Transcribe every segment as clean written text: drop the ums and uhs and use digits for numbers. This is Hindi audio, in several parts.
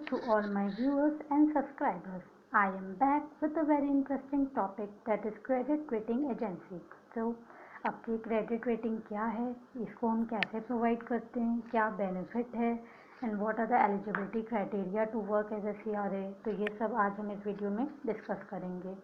to all my viewers and subscribers. I am back with a very interesting topic, that is credit rating agency. So आपकी क्रेडिट रेटिंग क्या है, इसको हम कैसे प्रोवाइड करते हैं, क्या बेनिफिट है and what are the eligibility criteria to work as a CRA। तो ये सब आज हम इस वीडियो में डिस्कस करेंगे।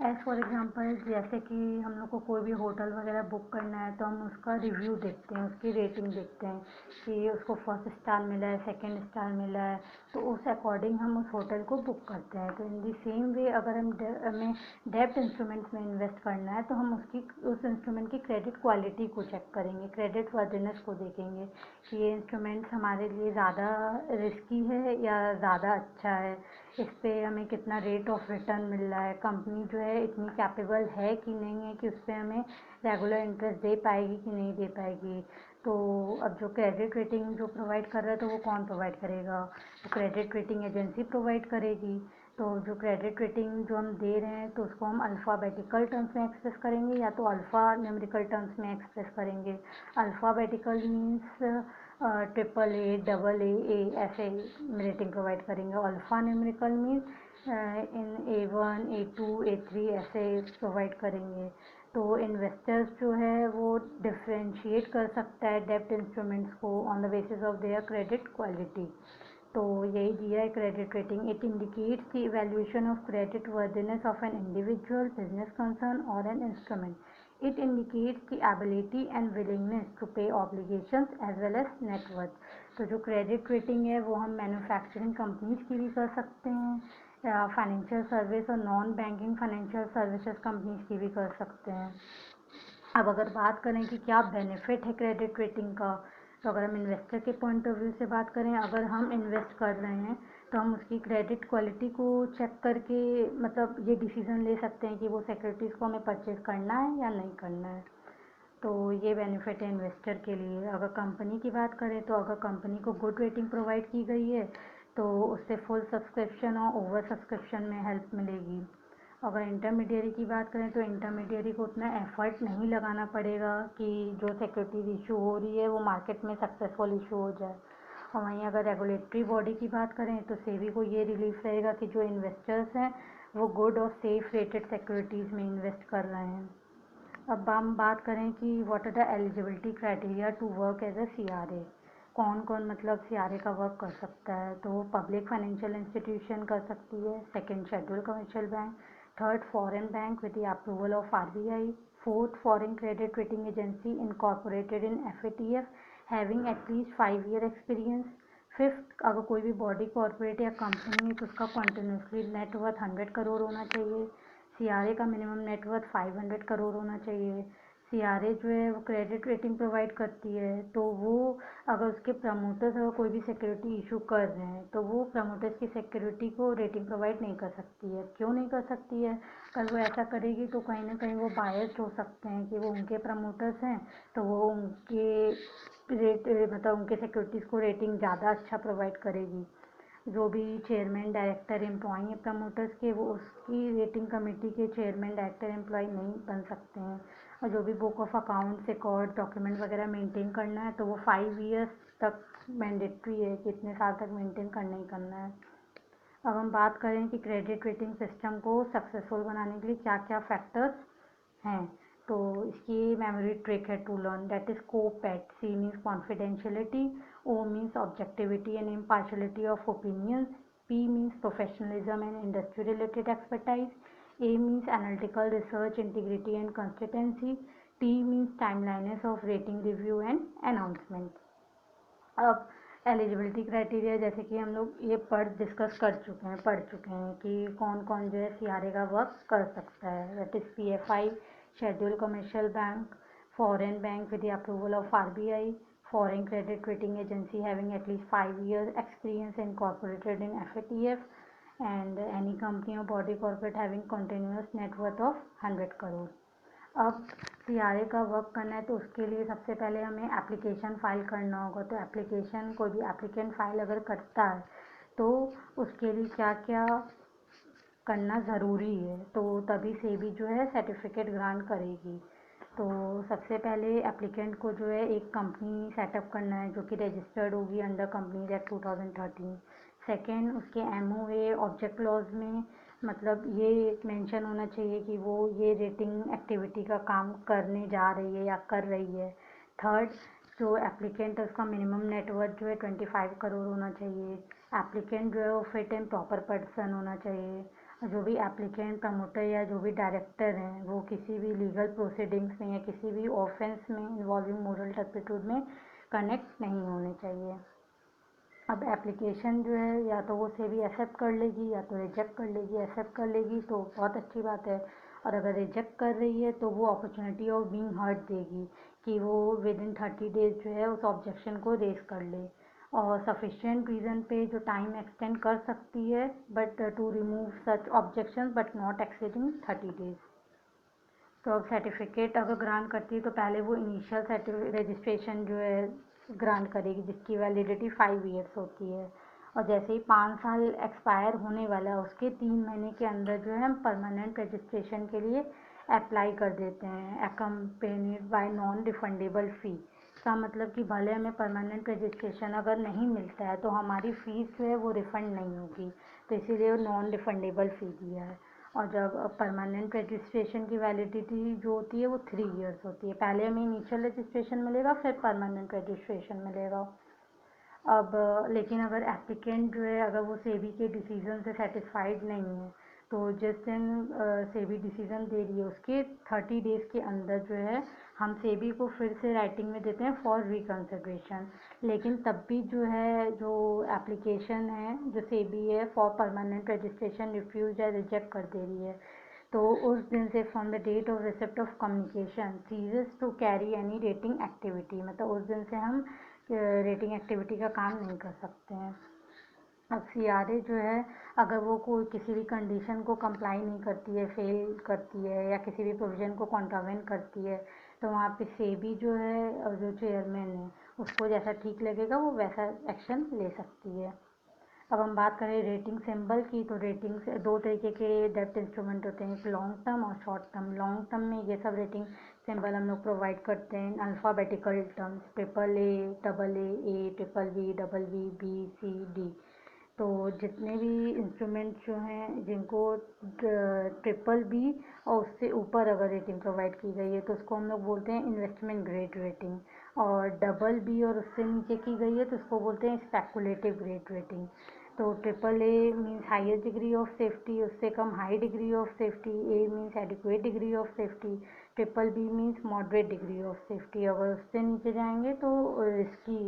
एज फॉर एग्जांपल, जैसे कि हम लोग को कोई भी होटल वगैरह बुक करना है तो हम उसका रिव्यू देखते हैं, उसकी रेटिंग देखते हैं कि उसको फर्स्ट स्टार मिला है, सेकंड स्टार मिला है, तो उस अकॉर्डिंग हम उस होटल को बुक करते हैं। तो इन दी सेम वे अगर हमें डेब्ट इंस्ट्रूमेंट्स में इन्वेस्ट करना है तो हम उस इंस्ट्रूमेंट की क्रेडिट क्वालिटी को चेक करेंगे, क्रेडिट वर्दिनेस को देखेंगे कि ये इंस्ट्रूमेंट्स हमारे लिए ज़्यादा रिस्की है या ज़्यादा अच्छा है, इस पर हमें कितना रेट ऑफ रिटर्न मिल रहा है, कंपनी जो है इतनी कैपेबल है कि नहीं है कि उस पर हमें रेगुलर इंटरेस्ट दे पाएगी कि नहीं दे पाएगी। तो अब जो क्रेडिट रेटिंग जो प्रोवाइड कर रहा है तो वो कौन प्रोवाइड करेगा, तो क्रेडिट रेटिंग एजेंसी प्रोवाइड करेगी। तो जो क्रेडिट रेटिंग जो हम दे रहे हैं तो उसको हम अल्फ़ाबेटिकल टर्म्स में एक्सप्रेस करेंगे या तो अल्फ़ा न्यूमेरिकल टर्म्स में एक्सप्रेस करेंगे। अल्फ़ाबेटिकल मीन्स AAA, AA ऐसे रेटिंग प्रोवाइड करेंगे। Alpha numerical means in A1, A2, A3 ऐसे प्रोवाइड करेंगे। तो इन्वेस्टर्स जो है वो डिफ्रेंशिएट कर सकता है डेब्ट इंस्ट्रूमेंट्स को on the basis of their credit quality. तो यही दिया है credit rating. It indicates the evaluation of credit worthiness of an individual, business concern और an instrument. It indicates the ability and willingness to pay obligations as well as net worth। तो जो क्रेडिट रेटिंग है वो हम मैन्युफैक्चरिंग कंपनीज की भी कर सकते हैं, फाइनेंशियल सर्विस और non banking financial services companies की भी कर सकते हैं। अब अगर बात करें कि क्या बेनिफिट है क्रेडिट रेटिंग का, तो अगर हम इन्वेस्टर के पॉइंट ऑफ व्यू से बात करें, अगर हम इन्वेस्ट कर रहे हैं तो हम उसकी क्रेडिट क्वालिटी को चेक करके मतलब ये डिसीज़न ले सकते हैं कि वो सिक्योरिटीज़ को हमें परचेज़ करना है या नहीं करना है। तो ये बेनिफिट है इन्वेस्टर के लिए। अगर कंपनी की बात करें तो अगर कंपनी को गुड रेटिंग प्रोवाइड की गई है तो उससे फुल सब्सक्रिप्शन और ओवर सब्सक्रिप्शन में हेल्प मिलेगी। अगर इंटरमीडियरी की बात करें तो इंटरमीडियरी को उतना एफर्ट नहीं लगाना पड़ेगा कि जो सिक्योरिटीज इशू हो रही है वो मार्केट में सक्सेसफुल इशू हो जाए। और वहीं अगर रेगुलेटरी बॉडी की बात करें तो सेबी को ये रिलीफ रहेगा कि जो इन्वेस्टर्स हैं वो गुड और सेफ रेटेड सिक्योरिटीज़ में इन्वेस्ट कर रहे हैं। अब हम बात करें कि what are the eligibility criteria to work as a CRA। कौन कौन मतलब CRA का वर्क कर सकता है, तो पब्लिक फाइनेंशियल इंस्टीट्यूशन कर सकती है, second schedule commercial bank, third foreign bank with the approval of RBI, fourth foreign credit rating agency incorporated in FATF having at least 5 year experience, fifth अगर कोई भी बॉडी कॉर्पोरेट या कंपनी है तो उसका कंटिन्यूसली नेटवर्थ 100 करोड़ होना चाहिए। CRA का मिनिमम नेटवर्थ 500 करोड़ होना चाहिए। CRA जो है वो क्रेडिट रेटिंग प्रोवाइड करती है, तो वो अगर उसके प्रमोटर्स अगर कोई भी सिक्योरिटी इशू कर रहे हैं तो वो प्रमोटर्स की सिक्योरिटी को रेटिंग प्रोवाइड नहीं कर सकती है। क्यों नहीं कर सकती है, अगर वो ऐसा करेगी तो कहीं ना कहीं वो बायस्ड हो सकते हैं कि वो उनके प्रमोटर्स हैं तो वो उनके रेट मतलब उनके सिक्योरिटीज़ को रेटिंग ज़्यादा अच्छा प्रोवाइड करेगी। जो भी चेयरमैन डायरेक्टर एम्प्लॉई हैं प्रमोटर्स के, वो उसकी रेटिंग कमेटी के चेयरमैन डायरेक्टर एम्प्लॉई नहीं बन सकते हैं। और जो भी book of accounts record document वगैरह मेंटेन करना है तो वो 5 ईयर्स तक मैंडेटरी है कि इतने साल तक मेंटेन करना ही करना है। अब हम बात करें कि क्रेडिट रेटिंग सिस्टम को सक्सेसफुल बनाने के लिए क्या क्या फैक्टर्स हैं, तो इसकी मेमोरी ट्रिक है to learn, that is COPET। C means confidentiality, O means objectivity and impartiality of opinions, P means professionalism and industry related expertise, A means analytical research integrity and consistency, T means timeliness of rating review and announcement. अब एलिजिबिलिटी क्राइटेरिया जैसे कि हम लोग ये डिस्कस कर चुके हैं कि कौन कौन जो है CRA का वर्क कर सकता है, that is PFI, schedule commercial bank, foreign bank with the approval of RBI, foreign credit rating agency having at least 5 years experience incorporated in FATF, and any company और body corporate having continuous net ऑफ 100 करोड़। अब CRA का वर्क करना है तो उसके लिए सबसे पहले हमें एप्लीकेशन फ़ाइल करना होगा। तो एप्लीकेशन कोई भी एप्लीकेंट फ़ाइल अगर करता है तो उसके लिए क्या क्या करना ज़रूरी है, तो तभी सेबी जो है सर्टिफिकेट ग्रांट करेगी। तो सबसे पहले एप्लीकेंट को जो है एक कंपनी सेटअप करना है जो कि रजिस्टर्ड होगी अंडर कंपनीज एक्ट 2013। सेकंड, उसके MOA ऑब्जेक्ट क्लॉज में मतलब ये मेंशन होना चाहिए कि वो ये रेटिंग एक्टिविटी का काम करने जा रही है या कर रही है। थर्ड, जो एप्लीकेंट है उसका मिनिमम नेटवर्थ जो है 25 करोड़ होना चाहिए। एप्लीकेंट जो है वो फिट एंड प्रॉपर पर्सन होना चाहिए। जो भी एप्लीकेंट, प्रमोटर या जो भी डायरेक्टर हैं वो किसी भी लीगल प्रोसीडिंग्स में या किसी भी ऑफेंस में इन्वॉल्विंग मोरल टर्पिट्यूड में कनेक्ट नहीं होने चाहिए। अब एप्लीकेशन जो है या तो वो सेबी एक्सेप्ट कर लेगी या तो रिजेक्ट कर लेगी। एक्सेप्ट कर लेगी तो बहुत अच्छी बात है, और अगर रिजेक्ट कर रही है तो वो अपॉर्चुनिटी ऑफ बीइंग हर्ड देगी कि वो विद इन 30 डेज जो है उस ऑब्जेक्शन को रेज कर ले, और सफिशिएंट रीज़न पे जो टाइम एक्सटेंड कर सकती है but to remove such objection but not exceeding 30 days. तो अब सर्टिफिकेट अगर ग्रांट करती है तो पहले वो इनिशियल रजिस्ट्रेशन जो है ग्रांट करेगी जिसकी वैलिडिटी 5 ईयर्स होती है, और जैसे ही 5 साल एक्सपायर होने वाला है उसके 3 महीने के अंदर जो है हम परमानेंट रजिस्ट्रेशन के लिए अप्लाई कर देते हैं अकम्पेनिड बाय नॉन रिफंडेबल फ़ी। इसका मतलब कि भले हमें परमानेंट रजिस्ट्रेशन अगर नहीं मिलता है तो हमारी फ़ीस जो है वो रिफ़ंड नहीं होगी, तो इसीलिए नॉन रिफंडेबल फ़ी दिया है। और जब परमानेंट रजिस्ट्रेशन की वैलिडिटी जो होती है वो 3 ईयर्स होती है। पहले हमें इनिशियल रजिस्ट्रेशन मिलेगा, फिर परमानेंट रजिस्ट्रेशन मिलेगा। अब लेकिन अगर एप्लीकेंट जो है अगर वो सेबी के डिसीजन से सेटिस्फाइड नहीं है तो जिस दिन सेबी डिसीजन दे रही है उसके 30 डेज़ के अंदर जो है हम सेबी को फिर से राइटिंग में देते हैं फॉर रिकन्सिडरेशन। लेकिन तब भी जो है जो एप्लीकेशन है जो सेबी है फॉर परमानेंट रजिस्ट्रेशन रिफ्यूज या रिजेक्ट कर दे रही है तो उस दिन से from the date of receipt of communication ceases to carry any rating activity, मतलब उस दिन से हम रेटिंग एक्टिविटी का काम नहीं कर सकते हैं। अब CRA जो है अगर वो कोई किसी भी कंडीशन को कंप्लाई नहीं करती है, फेल करती है या किसी भी प्रोविज़न को कॉन्ट्रावेंट करती है तो वहाँ पे सेबी जो है और जो चेयरमैन है उसको जैसा ठीक लगेगा वो वैसा एक्शन ले सकती है। अब हम बात करें रेटिंग सिंबल की, तो रेटिंग से 2 तरीके के डेब्ट इंस्ट्रूमेंट होते हैं, एक लॉन्ग टर्म और शॉर्ट टर्म। लॉन्ग टर्म में ये सब रेटिंग सिंबल हम लोग प्रोवाइड करते हैं alphabetical terms, AAA, AA, triple B, double B, BCD। तो जितने भी इंस्ट्रूमेंट जो हैं जिनको ट्रिपल बी और उससे ऊपर अगर रेटिंग प्रोवाइड की गई है तो उसको हम लोग बोलते हैं इन्वेस्टमेंट ग्रेड रेटिंग, और डबल बी और उससे नीचे की गई है तो उसको बोलते हैं स्पेकुलेटिव ग्रेड रेटिंग। तो AAA means highest degree of safety, उससे कम high degree of safety, A means adequate degree of safety, triple B means moderate degree of safety. अगर उससे नीचे जाएंगे तो रिस्की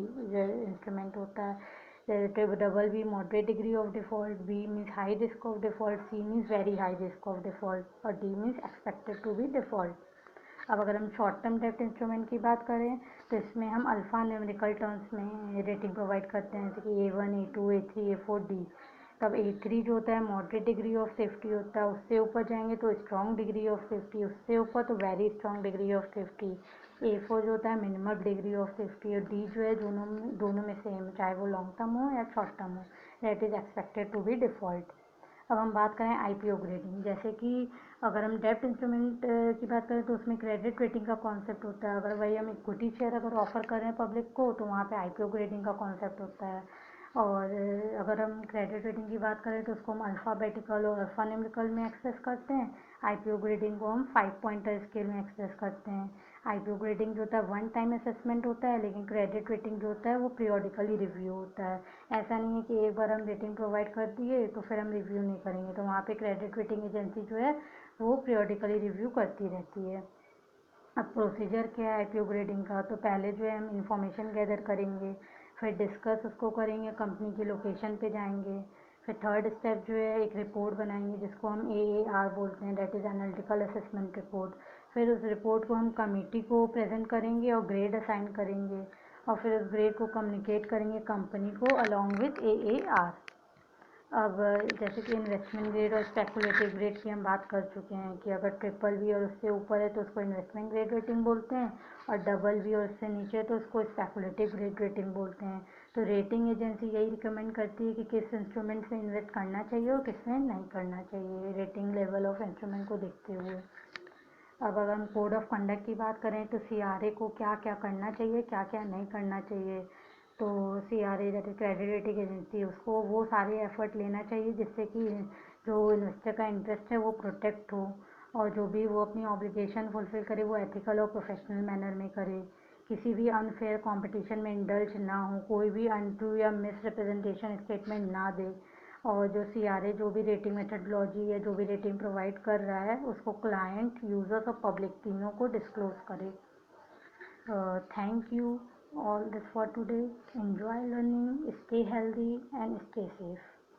इंस्ट्रूमेंट होता है। Double B moderate degree of default, B means high risk of default, C means very high risk of default और D means expected to be default. अब अगर हम शॉर्ट टर्म डेब्ट इंस्ट्रूमेंट की बात करें तो इसमें हम अल्फ़ा न्यूमेरिकल टर्म्स में रेटिंग प्रोवाइड करते हैं, जैसे कि A1, A2, A3, A4, D। तब A3 जो होता है मॉडरेट डिग्री ऑफ सेफ्टी होता है, उससे ऊपर जाएंगे तो स्ट्रॉन्ग डिग्री ऑफ सेफ्टी, उससे ऊपर तो very strong degree of safety. A4 जो होता है मिनिमम डिग्री ऑफ सेफ्टी, और D जो है दोनों में सेम, चाहे वो लॉन्ग टर्म हो या शॉर्ट टर्म हो, that is expected to be default. अब हम बात करें IPO ग्रेडिंग, जैसे कि अगर हम डेब्ट इंस्ट्रूमेंट की बात करें तो उसमें क्रेडिट रेटिंग का कॉन्सेप्ट होता है। अगर वही हम इक्विटी शेयर अगर ऑफर कर रहे हैं पब्लिक को तो वहाँ पे IPO ग्रेडिंग का कॉन्सेप्ट होता है। और अगर हम क्रेडिट रेटिंग की बात करें तो उसको हम अल्फ़ाबेटिकल और अल्फ़ा न्यूमेरिकल में एक्सेस करते हैं। IPO ग्रेडिंग को हम 5 पॉइंटर स्केल में एक्सेस करते हैं। IPO ग्रेडिंग जो होता है वन टाइम असेसमेंट होता है, लेकिन क्रेडिट रेटिंग जो होता है वो पीरियोडिकली रिव्यू होता है। ऐसा नहीं है कि एक बार हम रेटिंग प्रोवाइड कर दिए तो फिर हम रिव्यू नहीं करेंगे, तो वहाँ पे क्रेडिट रेटिंग एजेंसी जो है वो पीरियोडिकली रिव्यू करती रहती है। अब प्रोसीजर क्या है IPO ग्रेडिंग का, तो पहले जो है हम इंफॉर्मेशन गैदर करेंगे, फिर डिस्कस उसको करेंगे, कंपनी की लोकेशन पे जाएंगे, फिर थर्ड स्टेप जो है एक रिपोर्ट बनाएंगे जिसको हम AAR बोलते हैं, that is analytical assessment report. फिर उस रिपोर्ट को हम कमेटी को प्रेजेंट करेंगे और ग्रेड असाइन करेंगे, और फिर उस ग्रेड को कम्युनिकेट करेंगे कंपनी को अलॉन्ग विथ AAR। अब जैसे कि इन्वेस्टमेंट ग्रेड और स्पेकुलेटिव ग्रेड की हम बात कर चुके हैं कि अगर ट्रिपल बी और उससे ऊपर है तो उसको इन्वेस्टमेंट ग्रेड रेटिंग बोलते हैं, और डबल बी और उससे नीचे है तो उसको स्पेकुलेटिव ग्रेड रेटिंग बोलते हैं। तो रेटिंग एजेंसी यही रिकमेंड करती है कि किस इंस्ट्रूमेंट में इन्वेस्ट करना चाहिए और किस में नहीं करना चाहिए, रेटिंग लेवल ऑफ इंस्ट्रूमेंट को देखते हुए। अब अगर हम कोड ऑफ कंडक्ट की बात करें तो CRA को क्या क्या करना चाहिए, क्या क्या नहीं करना चाहिए, तो CRA that is credit rating agency, उसको वो सारे एफर्ट लेना चाहिए जिससे कि जो इन्वेस्टर का इंटरेस्ट है वो प्रोटेक्ट हो, और जो भी वो अपनी ऑब्लिगेशन फुलफिल करे वो एथिकल और प्रोफेशनल मैनर में करे, किसी भी अनफेयर कंपटीशन में इंडल्ज ना हो, कोई भी अनट्रू या मिस रिप्रेजेंटेशन स्टेटमेंट ना दे, और जो CRA जो भी रेटिंग मेथडोलॉजी या जो भी रेटिंग प्रोवाइड कर रहा है उसको क्लाइंट, यूजर्स और पब्लिक तीनों को डिस्क्लोज करे। Thank you all this for today. Enjoy learning, stay healthy and stay safe.